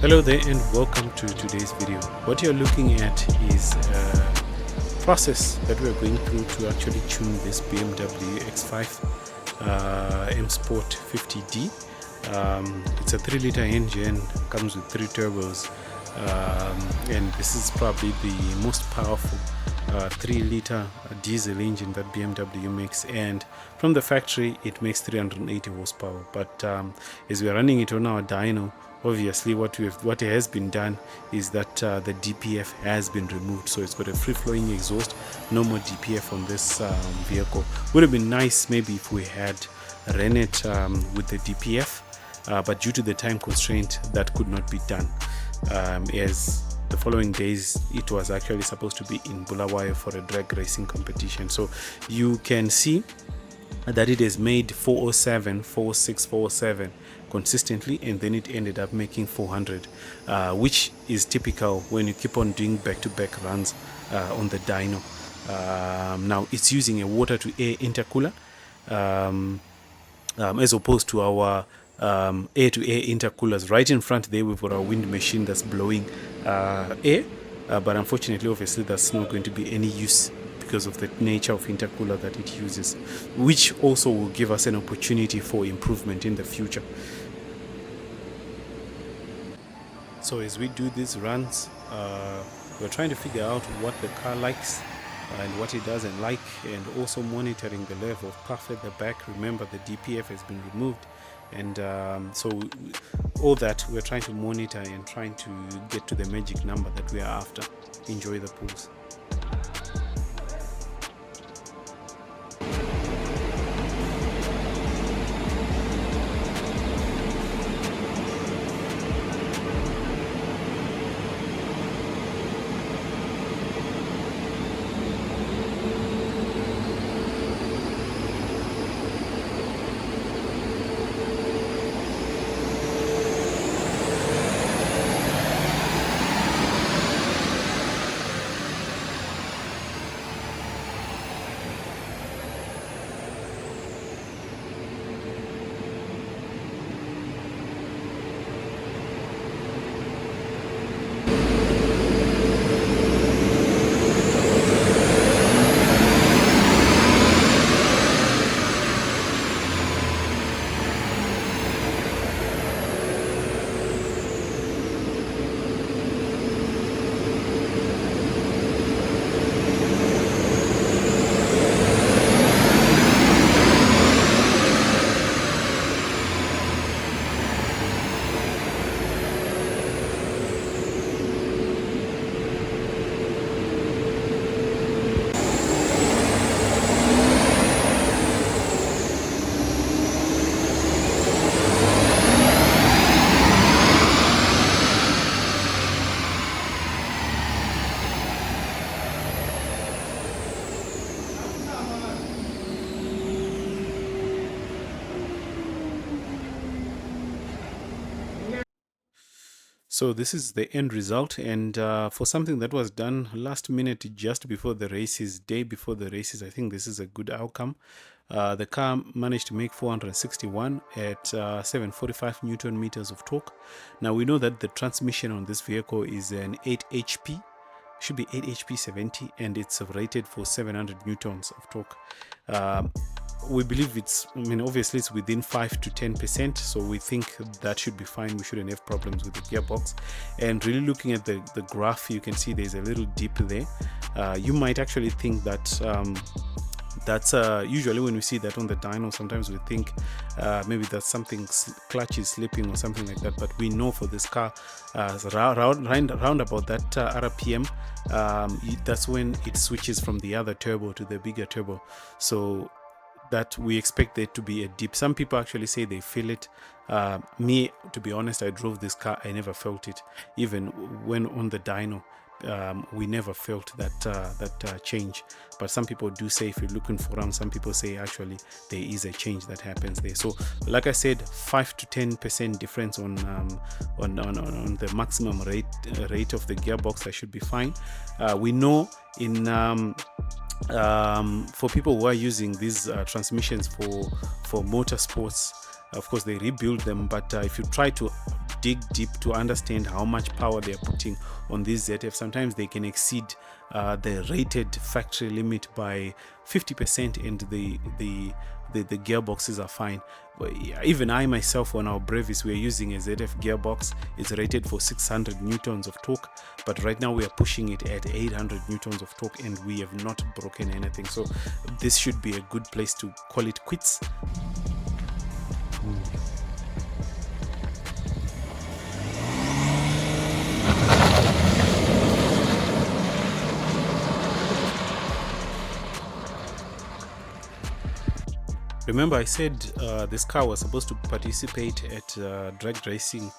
Hello there and welcome to today's video. What you're looking at is a process that we're going through to actually tune this BMW X5 M Sport 50D. It's a 3-liter engine, comes with 3 turbos, and this is probably the most powerful 3-liter diesel engine that BMW makes, and from the factory it makes 380 horsepower. But as we are running it on our dyno, obviously what has been done is that the DPF has been removed, so it's got a free-flowing exhaust, no more DPF on this vehicle. Would have been nice maybe if we had ran it with the DPF, but due to the time constraint that could not be done, as the following days it was actually supposed to be in Bulawayo for a drag racing competition. So you can see that it has made 407, 406, 407 consistently, and then it ended up making 400, which is typical when you keep on doing back-to-back runs on the dyno. Now it's using a water-to-air intercooler as opposed to our air-to-air intercoolers. Right in front there we've got our wind machine that's blowing air, but unfortunately obviously that's not going to be any use because of the nature of intercooler that it uses, which also will give us an opportunity for improvement in the future. So as we do these runs, we're trying to figure out what the car likes and what it doesn't like, and also monitoring the level of puff at the back. Remember, the DPF has been removed, and so all that we're trying to monitor and trying to get to the magic number that we are after. Enjoy the pulse. So this is the end result, and for something that was done last minute, just before the races, day before the races, I think this is a good outcome. The car managed to make 461 at 745 Newton meters of torque. Now we know that the transmission on this vehicle is an 8 HP, should be 8 HP 70, and it's rated for 700 Newtons of torque. We believe obviously it's within 5 to 10%, so we think that should be fine. We shouldn't have problems with the gearbox. And really looking at the graph, you can see there's a little dip there. You might actually think that that's usually when we see that on the dyno, sometimes we think maybe that's something, clutch is slipping or something like that, but we know for this car round about that RPM, that's when it switches from the other turbo to the bigger turbo, so that we expect there to be a dip. Some people actually say they feel it. Me, to be honest, I drove this car, I never felt it. Even when on the dyno, we never felt that change. But some people do say, if you're looking for around, some people say actually there is a change that happens there. So like I said, 5 to 10% difference on the maximum rate of the gearbox, that should be fine. We know in for people who are using these transmissions for motorsports, of course they rebuild them, but if you try to dig deep to understand how much power they are putting on this ZF. Sometimes they can exceed the rated factory limit by 50%, and the gearboxes are fine. But even I myself, on our Brevis, we are using a ZF gearbox. It's rated for 600 newtons of torque, but right now we are pushing it at 800 newtons of torque, and we have not broken anything. So this should be a good place to call it quits. Remember, I said this car was supposed to participate at drag racing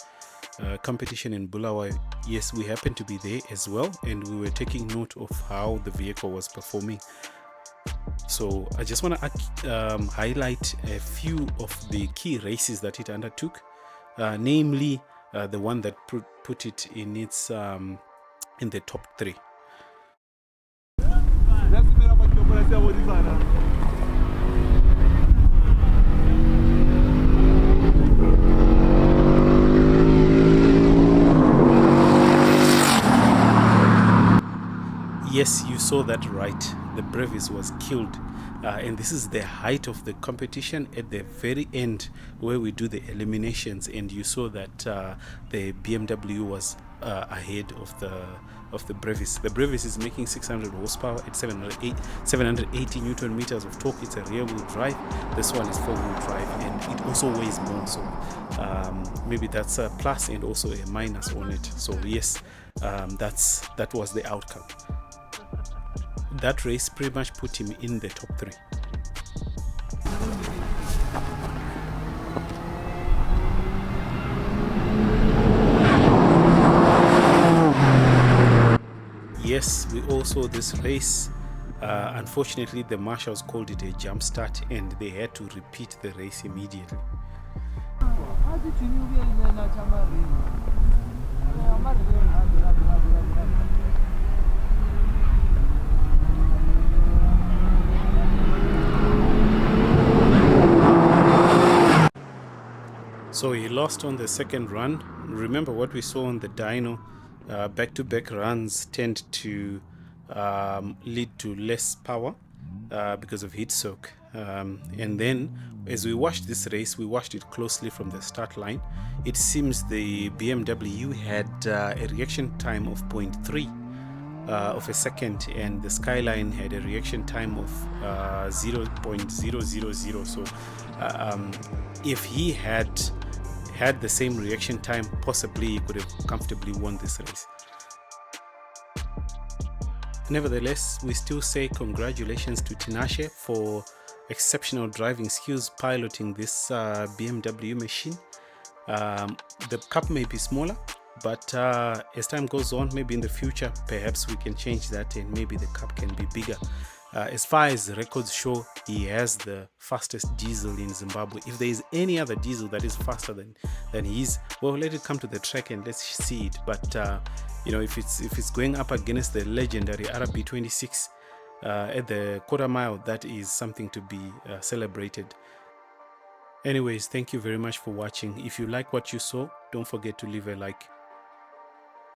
competition in Bulawayo. Yes, we happened to be there as well, and we were taking note of how the vehicle was performing. So I just want to highlight a few of the key races that it undertook, namely the one that put it in its in the top 3. Yes, you saw that right. The Brevis was killed, and this is the height of the competition at the very end where we do the eliminations, and you saw that the BMW was ahead of the Brevis. The Brevis is making 600 horsepower at 780 newton meters of torque. It's a rear-wheel drive. This one is four-wheel drive, and it also weighs more, so maybe that's a plus and also a minus on it. So yes, that was the outcome. That race pretty much put him in the top 3. Yes, we all saw this race. Unfortunately, the marshals called it a jump start, and they had to repeat the race immediately. So he lost on the second run. Remember what we saw on the dyno, back-to-back runs tend to lead to less power because of heat soak. And then as we watched this race, we watched it closely from the start line. It seems the BMW had a reaction time of 0.3 of a second, and the Skyline had a reaction time of 0.000. So if he had the same reaction time, possibly he could have comfortably won this race. Nevertheless, we still say congratulations to Tinashe for exceptional driving skills piloting this BMW machine. The cup may be smaller, but as time goes on, maybe in the future, perhaps we can change that and maybe the cup can be bigger. As far as the records show, he has the fastest diesel in Zimbabwe. If there is any other diesel that is faster than his, well, let it come to the track and let's see it. But you know, if it's going up against the legendary RB26 at the quarter mile, that is something to be celebrated. Anyways, thank you very much for watching. If you like what you saw, don't forget to leave a like.